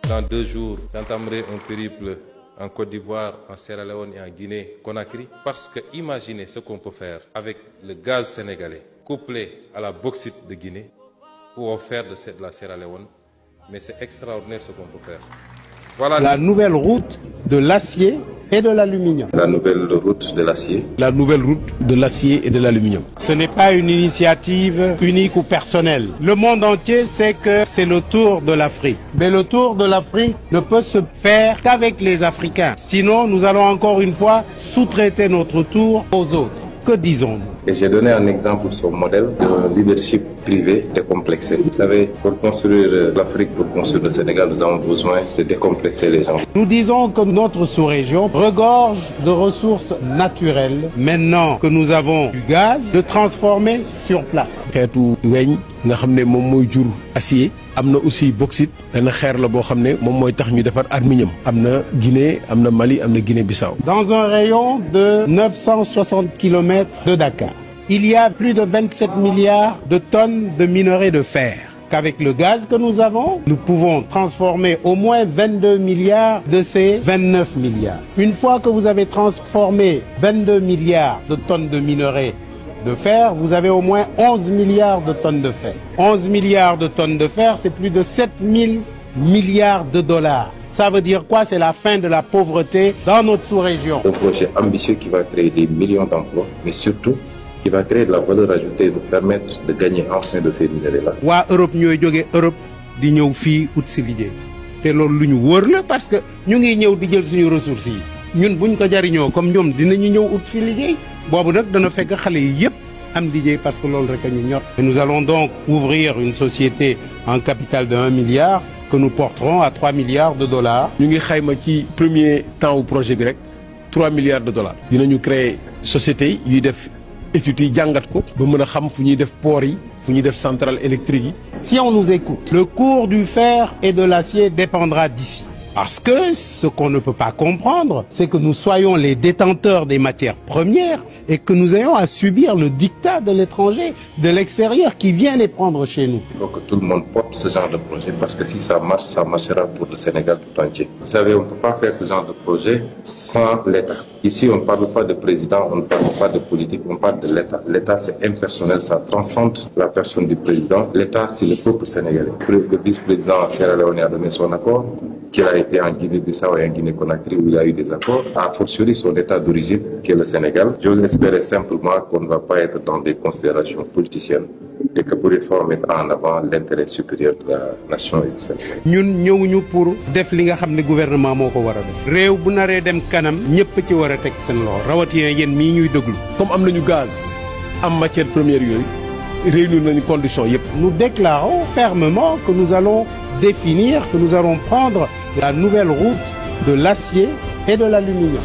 Dans 2 jours, j'entamerai un périple en Côte d'Ivoire, en Sierra Leone et en Guinée-Conakry. Parce que imaginez ce qu'on peut faire avec le gaz sénégalais, couplé à la bauxite de Guinée, ou offert de la Sierra Leone. Mais c'est extraordinaire ce qu'on peut faire. Voilà la nouvelle route de l'acier et de l'aluminium. La nouvelle route de l'acier. La nouvelle route de l'acier et de l'aluminium. Ce n'est pas une initiative unique ou personnelle. Le monde entier sait que c'est le tour de l'Afrique. Mais le tour de l'Afrique ne peut se faire qu'avec les Africains. Sinon, nous allons encore une fois sous-traiter notre tour aux autres. Que disons-nous? Et j'ai donné un exemple sur le modèle de leadership privé décomplexé. Vous savez, pour construire l'Afrique, pour construire le Sénégal, nous avons besoin de décomplexer les gens. Nous disons que notre sous-région regorge de ressources naturelles. Maintenant que nous avons du gaz, de transformer sur place. xeetu weñ nga xam ne moom mooy jur acier am na aussi bauxite dana xeer la boo xam ne moom mooy tax ñu defar aluminium am na Guinée am na Mali am na Guinée-Bissau. Dans un rayon de 960 km de Dakar, il y a plus de 27 milliards de tonnes de minerais de fer. Qu'avec le gaz que nous avons, nous pouvons transformer au moins 22 milliards de ces 29 milliards. Une fois que vous avez transformé 22 milliards de tonnes de minerais de fer, vous avez au moins 11 milliards de tonnes de fer. 11 milliards de tonnes de fer, c'est plus de 7 000 milliards de dollars. Ça veut dire quoi? C'est la fin de la pauvreté dans notre sous-région. Un projet ambitieux qui va créer des millions d'emplois, mais surtout qui va créer de la valeur ajoutée et nous permettre de gagner enfin de ces minéraux-là. Waa Europe ñooy jóge Europe di ñëw fii ut si liggéey te loolu lu ñu wóor la parce que ñu ngi ñëw di jël suñu ressources yi ñun buñ ko jariñoo comme ñoom dinañu ñëw ut fi liggéey boobu nag dana fekk xale yi yépp am liggéey parce que loolu rek a ñu ñor. Nous allons donc ouvrir une société en capital de 1 milliard que nous porterons à 3 milliards de dollars. ñu ngi xayma ci premier temps wu projet bi rek 3 milliards de dollars. dinañu créer société yuy def études yi jàngat ko ba mën a xam fu ñuy def port yi fu ñuy def centrale électrique yi. Si on nous écoute, le cours du fer et de l'acier dépendra d'ici. Parce que ce qu'on ne peut pas comprendre, c'est que nous soyons les détenteurs des matières premières et que nous ayons à subir le diktat de l'étranger, de l'extérieur, qui vient les prendre chez nous. Il faut que tout le monde porte ce genre de projet parce que si ça marche, ça marchera pour le Sénégal tout entier. Vous savez, on ne peut pas faire ce genre de projet sans l'État. Ici, on ne parle pas de président, on ne parle pas de politique, on parle de l'État. L'État, c'est impersonnel, ça transcende la personne du président. L'État, c'est le peuple sénégalais. Le vice-président Sierra Leone a donné son accord, qu'il a été en Guinée-Bissau et en Guinée-Conakry où il y a eu des accords, a fortiori son état d'origine qui est le Sénégal. J'ose espérer simplement qu'on ne va pas être dans des considérations politiciennes et que pour une fois mettre en avant l'intérêt supérieur de la nation et du Sénégal. ñun ñëwuñu pour def li nga xam ne gouvernement moo ko war a def. réew bu naree dem kanam ñëpp ci war a teg seen loxo rawatina yéen mii ñuy déglu. comme am nañu gaz am matière première yooyu réunir nañu conditions yépp. Nous déclarons fermement que nous allons définir, que nous allons prendre la nouvelle route de l'acier et de l'aluminium.